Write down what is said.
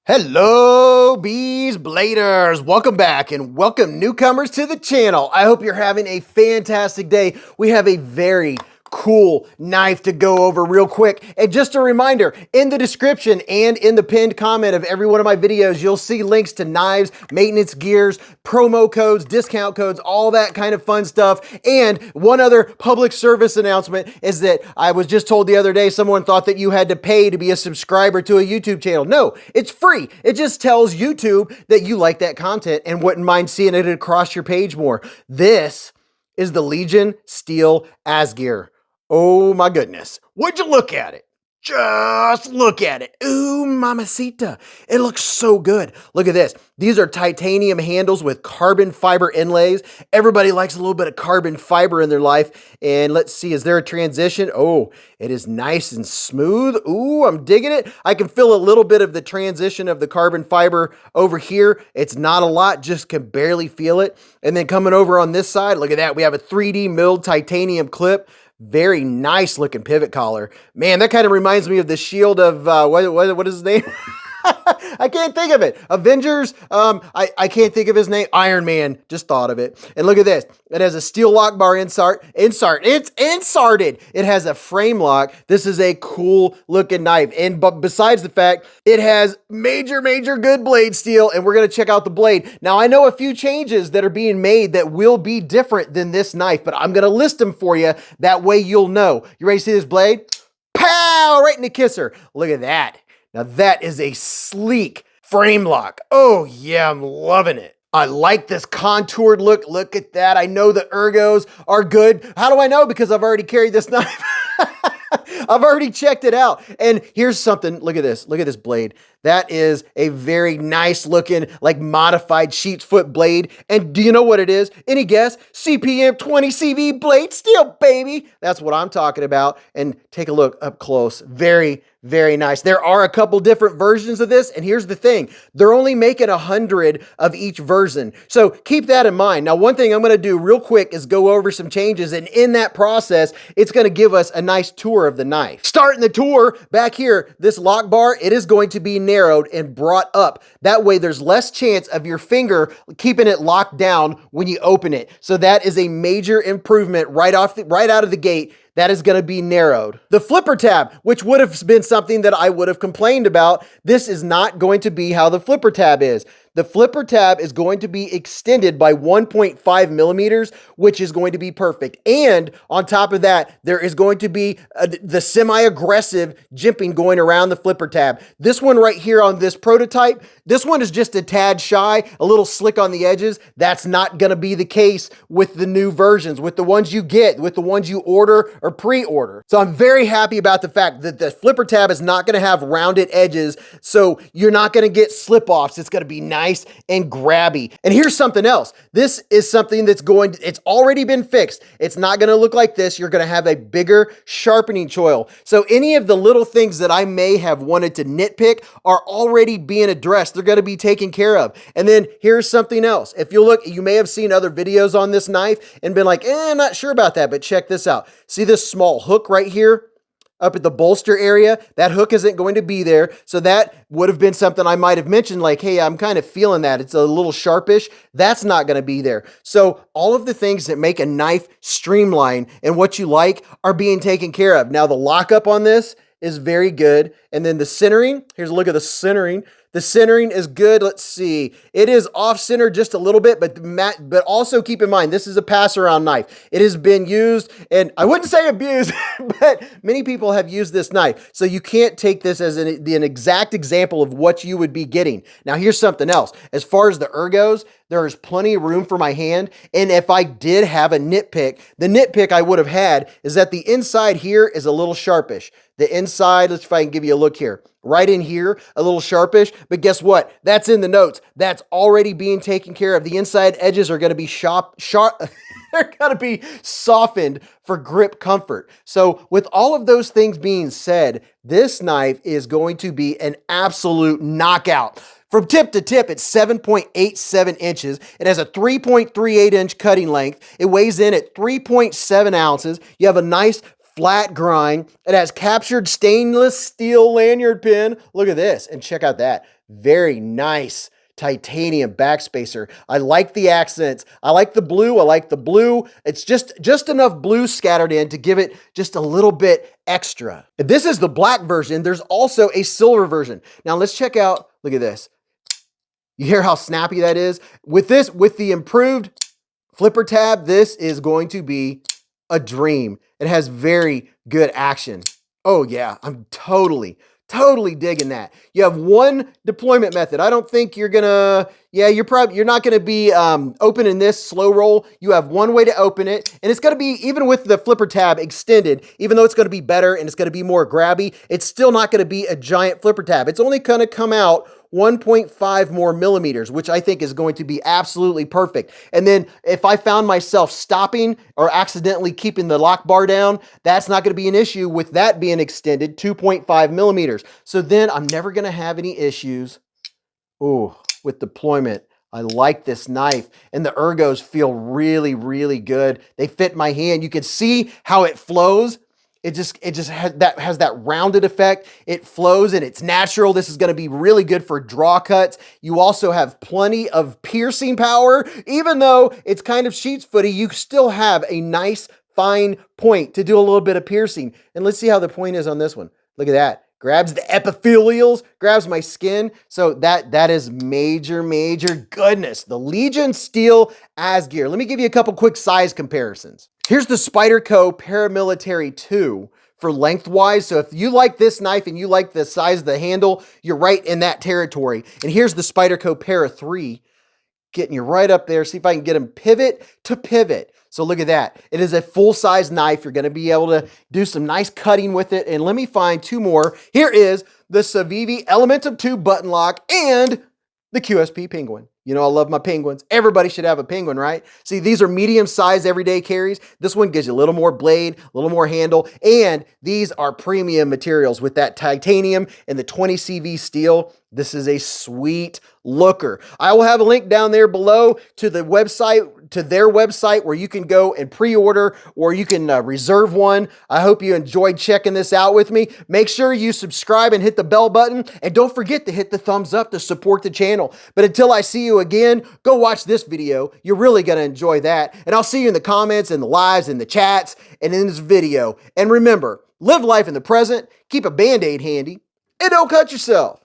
Hello, Beez Bladers. Welcome back and welcome newcomers to the channel. I hope you're having a fantastic day. We have a very cool knife to go over real quick. And just a reminder, in the description and in the pinned comment of every one of my videos, you'll see links to knives, maintenance gears, promo codes, discount codes, all that kind of fun stuff. And one other public service announcement is that I was just told the other day, someone thought that you had to pay to be a subscriber to a YouTube channel. No, it's free. It just tells YouTube that you like that content and wouldn't mind seeing it across your page more. This is the Legion Steel Asgear. Oh my goodness. Would you look at it? Just look at it. Ooh, mamacita. It looks so good. Look at this. These are titanium handles with carbon fiber inlays. Everybody likes a little bit of carbon fiber in their life. And let's see, is there a transition? Oh, it is nice and smooth. Ooh, I'm digging it. I can feel a little bit of the transition of the carbon fiber over here. It's not a lot, just can barely feel it. And then coming over on this side, look at that. We have a 3D milled titanium clip. Very nice looking pivot collar. Man, that kind of reminds me of the shield of, what is his name? I can't think of it. Avengers, I can't think of his name. Iron Man, just thought of it. And look at this. It has a steel lock bar insert. It's inserted. It has a frame lock. This is a cool looking knife. And but besides the fact, it has major good blade steel, and we're going to check out the blade. Now, I know a few changes that are being made that will be different than this knife, but I'm going to list them for you. That way you'll know. You ready to see this blade? Pow! Right in the kisser. Look at that. Now that is a sleek frame lock. Oh yeah, I'm loving it. I like this contoured look. Look at that. I know the ergos are good. How do I know? Because I've already carried this knife. I've already checked it out. And here's something. Look at this. Look at this blade. That is a very nice looking, like modified sheep's foot blade. And do you know what it is? Any guess? CPM 20 CV blade steel, baby. That's what I'm talking about. And take a look up close. Very nice. There are a couple different versions of this. And here's the thing. They're only making 100 of each version. So keep that in mind. Now, one thing I'm going to do real quick is go over some changes. And in that process, it's going to give us a nice tour of the knife. Starting the tour back here, this lock bar, it is going to be narrowed and brought up. That way there's less chance of your finger keeping it locked down when you open it. So that is a major improvement right out of the gate. That is going to be narrowed. The flipper tab, which would have been something that I would have complained about, this is not going to be how the flipper tab is. The flipper tab is going to be extended by 1.5 millimeters, which is going to be perfect. And on top of that, there is going to be the semi-aggressive jimping going around the flipper tab. This one right here on this prototype, this one is just a tad shy, a little slick on the edges. That's not going to be the case with the new versions, with the ones you get, with the ones you order or pre-order. So I'm very happy about the fact that the flipper tab is not going to have rounded edges, so you're not going to get slip-offs. It's going to be nice and grabby. And here's something else. This is something that's it's already been fixed. It's not going to look like this. You're going to have a bigger sharpening choil. So any of the little things that I may have wanted to nitpick are already being addressed. They're going to be taken care of. And then here's something else. If you look, you may have seen other videos on this knife and been like, I'm not sure about that, but check this out. See this small hook right here? Up at the bolster area, that hook isn't going to be there. So that would have been something I might have mentioned, like, hey, I'm kind of feeling that. It's a little sharpish. That's not going to be there. So all of the things that make a knife streamline and what you like are being taken care of. Now the lockup on this is very good. And then the centering, here's a look at the centering. The centering is good. Let's see. It is off center just a little bit, but also keep in mind, this is a pass around knife. It has been used, and I wouldn't say abused, but many people have used this knife. So you can't take this as an exact example of what you would be getting. Now here's something else. As far as the ergos, there is plenty of room for my hand. And if I did have a nitpick, the nitpick I would have had is that the inside here is a little sharpish. The inside, let's see if I can give you a look here. Right in here, a little sharpish, but guess what? That's in the notes. That's already being taken care of. The inside edges are going to be they're going to be softened for grip comfort. So with all of those things being said, this knife is going to be an absolute knockout. From tip to tip, it's 7.87 inches. It has a 3.38 inch cutting length. It weighs in at 3.7 ounces. You have a nice flat grind. It has captured stainless steel lanyard pin. Look at this and check out that. Very nice titanium backspacer. I like the accents. I like the blue. I like the blue. It's just enough blue scattered in to give it just a little bit extra. This is the black version. There's also a silver version. Now let's check out, look at this. You hear how snappy that is? With the improved flipper tab, this is going to be a dream. It has very good action. Oh yeah, I'm totally digging that. You have one deployment method. I don't think you're gonna, you're not gonna be opening this slow roll. You have one way to open it, and it's gonna be, even with the flipper tab extended, even though it's gonna be better and it's gonna be more grabby, it's still not gonna be a giant flipper tab. It's only gonna come out 1.5 more millimeters, which I think is going to be absolutely perfect. And then if I found myself stopping or accidentally keeping the lock bar down, that's not going to be an issue with that being extended 2.5 millimeters. So then I'm never going to have any issues with deployment. I like this knife, and the ergos feel really good. They fit my hand. You can see how it flows. It just has that rounded effect. It flows and it's natural. This is going to be really good for draw cuts. You also have plenty of piercing power. Even though it's kind of sheep's footy, you still have a nice fine point to do a little bit of piercing. And let's see how the point is on this one. Look at that. Grabs the epithelials, grabs my skin. So that is major goodness. The Legion Steel as gear. Let me give you a couple quick size comparisons. Here's the Spyderco Paramilitary 2 for lengthwise. So if you like this knife and you like the size of the handle, you're right in that territory. And here's the Spyderco Para 3, getting you right up there. See if I can get them pivot to pivot. So look at that. It is a full-size knife. You're going to be able to do some nice cutting with it. And let me find two more. Here is the Civivi Elementum 2 button lock and the QSP Penguin. You know, I love my penguins. Everybody should have a penguin, right? See, these are medium-sized everyday carries. This one gives you a little more blade, a little more handle, and these are premium materials with that titanium and the 20 CV steel. This is a sweet looker. I will have a link down there below to the website, to their website, where you can go and pre-order or you can reserve one. I hope you enjoyed checking this out with me. Make sure you subscribe and hit the bell button, and don't forget to hit the thumbs up to support the channel. But until I see you again, go watch this video. You're really going to enjoy that. And I'll see you in the comments and the lives and the chats and in this video. And remember, live life in the present, keep a Band-Aid handy, and don't cut yourself.